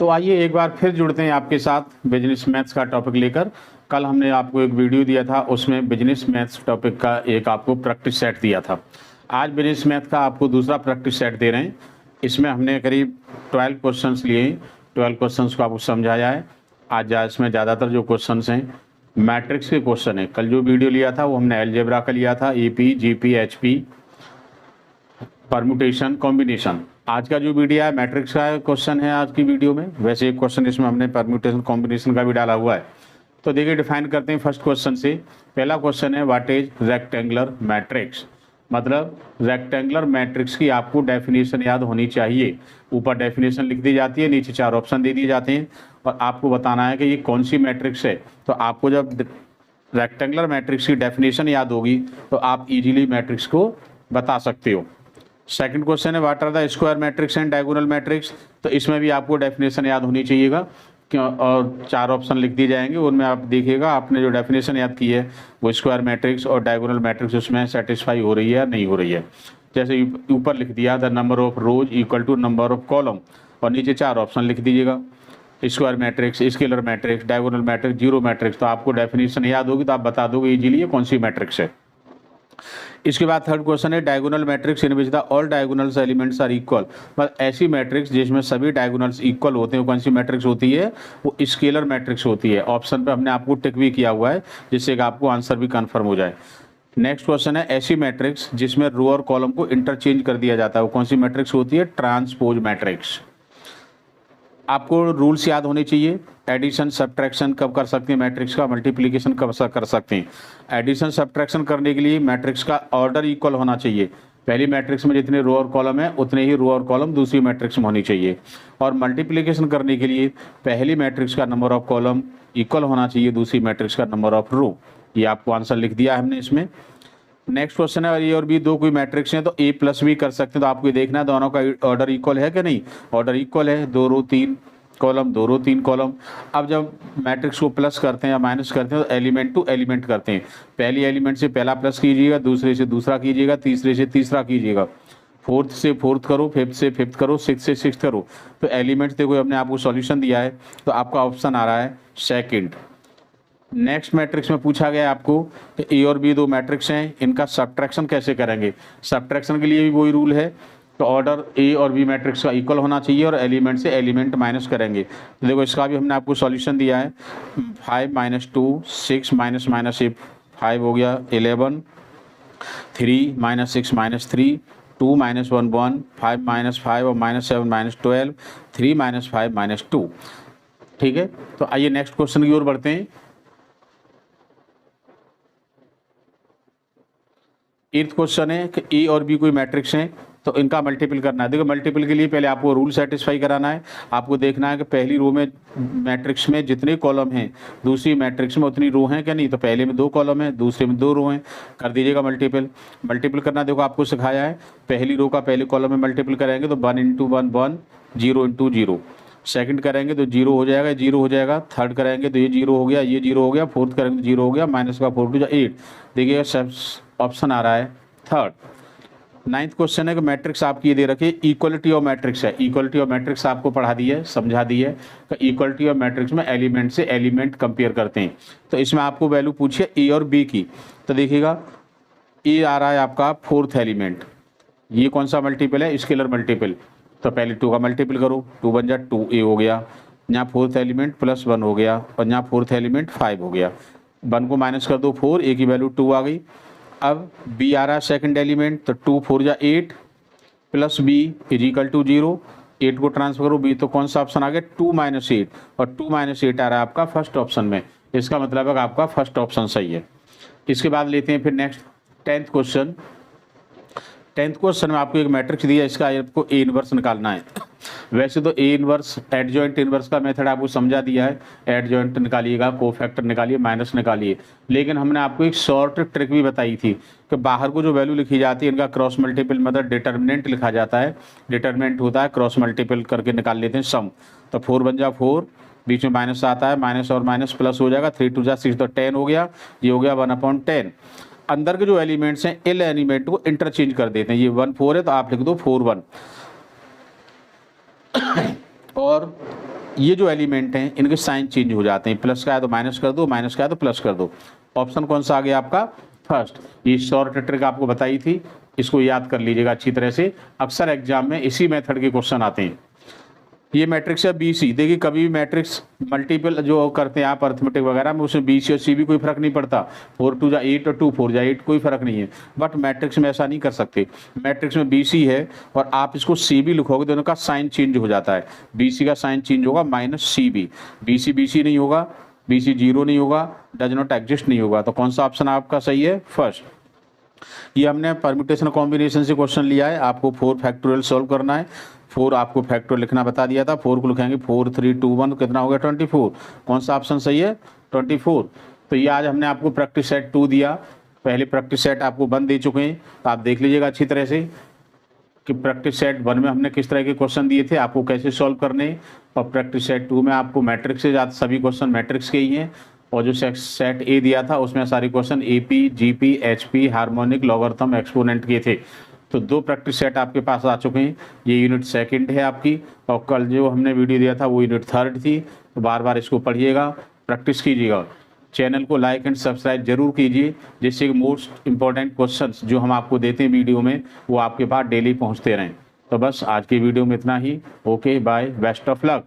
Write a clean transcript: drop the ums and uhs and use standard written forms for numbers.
तो आइए एक बार फिर जुड़ते हैं आपके साथ बिजनेस मैथ्स का टॉपिक लेकर। कल हमने आपको एक वीडियो दिया था, उसमें बिजनेस मैथ्स टॉपिक का एक आपको प्रैक्टिस सेट दिया था। आज बिजनेस मैथ का आपको दूसरा प्रैक्टिस सेट दे रहे हैं। इसमें हमने करीब 12 क्वेश्चंस लिए, 12 क्वेश्चंस को आपको समझाया है। आज इसमें ज़्यादातर जो क्वेश्चंस हैं मैट्रिक्स के क्वेश्चन है। कल जो वीडियो लिया था वो हमने अलजेब्रा का लिया था, AP, GP, HP, permutation, combination. आज का जो वीडियो है मैट्रिक्स का क्वेश्चन है आज की वीडियो में। वैसे एक क्वेश्चन इसमें हमने परम्यूटेशन कॉम्बिनेशन का भी डाला हुआ है। तो देखिए डिफाइन करते हैं फर्स्ट क्वेश्चन से। पहला क्वेश्चन है व्हाट इज रेक्टेंगुलर मैट्रिक्स। मतलब रेक्टेंगुलर मैट्रिक्स की आपको डेफिनेशन याद होनी चाहिए। ऊपर डेफिनेशन लिख दी जाती है, नीचे 4 ऑप्शन दे दिए जाते हैं और आपको बताना है कि ये कौन सी मैट्रिक्स है। तो आपको जब रेक्टेंगुलर मैट्रिक्स की डेफिनेशन याद होगी तो आप इजीली मैट्रिक्स को बता सकते हो। सेकंड क्वेश्चन है what are the square matrix and diagonal matrix. तो इसमें भी आपको डेफिनेशन याद होनी चाहिएगा और 4 ऑप्शन लिख दिए जाएंगे, उनमें आप देखिएगा आपने जो डेफिनेशन याद की है वो स्क्वायर मैट्रिक्स और डायगोनल मैट्रिक्स उसमें सेटिस्फाई हो रही है या नहीं हो रही है। जैसे ऊपर लिख दिया the number of rows equal to number of column और नीचे 4 ऑप्शन लिख दीजिएगा, square matrix, scalar matrix, diagonal matrix, zero matrix. तो आपको डेफिनेशन याद होगी तो आप बता दोगे इजीली ये कौन सी मैट्रिक्स है। इसके बाद थर्ड क्वेश्चन है diagonal matrix in which the all diagonals elements are equal. मतलब ऐसी मैट्रिक्स जिसमें सभी डायगोनल्स इक्वल होते हैं, कौन सी मैट्रिक्स होती है, वो स्केलर मैट्रिक्स होती है। ऑप्शन पे हमने आपको टिक भी किया हुआ है जिससे कि आपको आंसर भी कंफर्म हो जाए। नेक्स्ट क्वेश्चन है ऐसी मैट्रिक्स जिसमें रो और कॉलम को इंटरचेंज कर दिया जाता है, वो कौन सी मैट्रिक्स होती है, ट्रांसपोज मैट्रिक्स। आपको रूल्स याद होने चाहिए। एडिशन सब्ट्रैक्शन कब कर सकते हैं मैट्रिक्स का, मल्टीप्लिकेशन कब कर सकते हैं। एडिशन सब्ट्रैक्शन करने के लिए मैट्रिक्स का ऑर्डर इक्वल होना चाहिए। पहली मैट्रिक्स में जितने रो और कॉलम है उतने ही रो और कॉलम दूसरी मैट्रिक्स में होनी चाहिए। और मल्टीप्लिकेशन करने के लिए पहली मैट्रिक्स का नंबर ऑफ कॉलम इक्वल होना चाहिए दूसरी मैट्रिक्स का नंबर ऑफ रो। ये आपको आंसर लिख दिया है हमने इसमें। नेक्स्ट क्वेश्चन है ए और बी दो कोई मैट्रिक्स हैं तो A प्लस B कर सकते हैं। तो आपको ये देखना है दोनों का ऑर्डर इक्वल है कि नहीं। ऑर्डर इक्वल है, 2 रो 3 कॉलम, 2 रो 3 कॉलम। अब जब मैट्रिक्स को प्लस करते हैं या माइनस करते हैं तो एलिमेंट टू एलिमेंट करते हैं। पहली एलिमेंट से पहला प्लस कीजिएगा, दूसरे से दूसरा कीजिएगा, तीसरे से तीसरा कीजिएगा, फोर्थ से फोर्थ करो, फिफ्थ से फिफ्थ करो, सिक्स से सिक्स करो। तो एलिमेंट्स देखो हमने आपको सॉल्यूशन दिया है तो आपका ऑप्शन आ रहा है सेकेंड। नेक्स्ट मैट्रिक्स में पूछा गया आपको कि ए और बी दो मैट्रिक्स हैं, इनका सब्ट्रैक्शन कैसे करेंगे। सब्ट्रैक्शन के लिए भी वही रूल है। तो ऑर्डर ए और बी मैट्रिक्स का इक्वल होना चाहिए और एलिमेंट से एलिमेंट माइनस करेंगे। तो देखो इसका भी हमने आपको सॉल्यूशन दिया है। 5 माइनस 2 6 माइनस माइनस 5 हो गया 11, 3 माइनस 6 माइनस 3, 2 माइनस 1 1, 5 माइनस 5 और माइनस 7 माइनस 12, 3 माइनस 5 माइनस 2। ठीक है, तो आइए नेक्स्ट क्वेश्चन की ओर बढ़ते हैं। एट्थ क्वेश्चन है कि ए और बी कोई मैट्रिक्स हैं तो इनका मल्टीपल करना है। देखो मल्टीपल के लिए पहले आपको रूल सेटिस्फाई कराना है। आपको देखना है कि पहली रो में मैट्रिक्स में जितने कॉलम हैं दूसरी मैट्रिक्स में उतनी रो हैं क्या नहीं। तो पहले में 2 कॉलम है, दूसरे में 2 रो हैं, कर दीजिएगा मल्टीपल। मल्टीपल करना देखो आपको सिखाया है। पहली रो का पहले कॉलम में मल्टीपल करेंगे तो 1 × 1 1, 0 × 0। सेकंड करेंगे तो 0 हो जाएगा, 0 हो जाएगा। थर्ड करेंगे तो ये 0 हो गया, ये 0 हो गया। फोर्थ करेंगे तो 0 हो गया, माइनस का 4 × 8। देखिएगा सब ऑप्शन आ रहा है थर्ड। नाइन्थ क्वेश्चन है कि मैट्रिक्स आपकी ये दे रखी है, इक्वलिटी ऑफ मैट्रिक्स है। इक्वलिटी ऑफ मैट्रिक्स आपको पढ़ा दी है, समझा दी है कि इक्वलिटी ऑफ मैट्रिक्स में एलिमेंट से एलिमेंट कंपेयर करते हैं। तो इसमें आपको वैल्यू पूछिए ए और बी की। तो देखिएगा ए आ रहा है आपका 4th एलिमेंट। ये कौन सा मल्टीपल है, स्केलर मल्टीपल। तो पहले 2 का मल्टीपल करो, 2 बन जा 2A हो गया। यहाँ 4th एलिमेंट +1 हो गया और यहाँ 4th एलिमेंट 5 हो गया। 1 को माइनस कर दो 4, A की वैल्यू 2 आ गई। अब B आ रहा है सेकंड एलिमेंट तो 2 4 जा 8 प्लस B = 0। 8 को ट्रांसफर करो B, तो कौन सा ऑप्शन आ गया 2 - 8 और 2 - 8 आ रहा है आपका फर्स्ट ऑप्शन में। इसका मतलब है कि आपका फर्स्ट ऑप्शन सही है। इसके बाद लेते हैं फिर next 10th question. 10th question में आपको एक मैट्रिक्स दिया, इसका आपको A इनवर्स निकालना है। वैसे तो A इनवर्स एडजॉइंट इनवर्स का मेथड आपको समझा दिया है। एडजॉइंट निकालिएगा, कोफैक्टर निकालिए, माइनस निकालिए। लेकिन हमने आपको एक शॉर्ट ट्रिक भी बताई थी कि बाहर को जो वैल्यू लिखी जाती है इनका क्रॉस मल्टीपल मतलब डिटर्मिनेंट लिखा जाता है। डिटर्मिनेंट होता है, क्रॉस मल्टीपल करके निकाल लेते हैं सम। तो 4 बन जा 4, बीच में माइनस आता है, माइनस और माइनस प्लस हो जाएगा। 3 2 जा 6 तो 10 हो गया। ये हो गया 1/10। अंदर के जो एलिमेंट्स हैं एल एलिमेंट को इंटरचेंज कर देते हैं। ये 1 4 है तो आप लिख दो 4 1 और ये जो एलिमेंट हैं इनके साइन चेंज हो जाते हैं, प्लस का है तो माइनस कर दो, माइनस का है तो प्लस कर दो। ऑप्शन कौन सा आ गया आपका? फर्स्ट। ये शॉर्ट ट्रिक आपको बताई थी, इसको याद कर लीजिएगा अच्छी तरह से, अक्सर एग्जाम में इसी मेथड के क्वेश्चन आते हैं। ये मैट्रिक्स है बी सी, देखिए कभी भी मैट्रिक्स मल्टीपल जो करते हैं आप अर्थमेटिक वगैरह में, उसमें बी सी और सी भी कोई फर्क नहीं पड़ता, 4 2 8 और 2 4 8 कोई फर्क नहीं है। बट मैट्रिक्स में ऐसा नहीं कर सकते, मैट्रिक्स में बी सी है और आप इसको सी भी लिखोगे तो उनका साइन चेंज हो जाता है, बी सी का साइन चेंज होगा माइनस सी बी सी नहीं होगा, बी सी जीरो नहीं होगा, डज नॉट एग्जिस्ट नहीं होगा। तो कौन सा ऑप्शन आपका सही है? फर्स्ट। ये हमने परम्यूटेशन कॉम्बिनेशन से क्वेश्चन लिया है, आपको 4 फैक्टोरियल सॉल्व करना है। 4 आपको फैक्टोरियल लिखना बता दिया था, 4 को लिखेंगे 4 3 2 1, कितना हो गया? 24। कौन सा ऑप्शन सही है? 24। तो ये आज हमने आपको प्रैक्टिस सेट 2 दिया, पहले प्रैक्टिस सेट आपको 1 दे चुके हैं, तो आप देख लीजिएगा अच्छी तरह से कि प्रैक्टिस सेट 1 में हमने किस तरह के क्वेश्चन दिए थे, आपको कैसे सॉल्व करने, और प्रैक्टिस सेट 2 में आपको मैट्रिक्स से ज़्यादा सभी क्वेश्चन मैट्रिक्स के ही हैं, और जो सेट ए दिया था उसमें सारे question AP, GP, HP, harmonic, logarithm, exponent के थे। तो 2 प्रैक्टिस सेट आपके पास आ चुके हैं, ये यूनिट सेकंड है आपकी, और कल जो हमने वीडियो दिया था वो यूनिट थर्ड थी। तो बार बार इसको पढ़िएगा, प्रैक्टिस कीजिएगा। चैनल को लाइक एंड सब्सक्राइब जरूर कीजिए, जिससे कि मोस्ट इंपॉर्टेंट क्वेश्चंस जो हम आपको देते हैं वीडियो में वो आपके पास डेली पहुँचते रहें। तो बस आज की वीडियो में इतना ही। Okay bye, best of luck.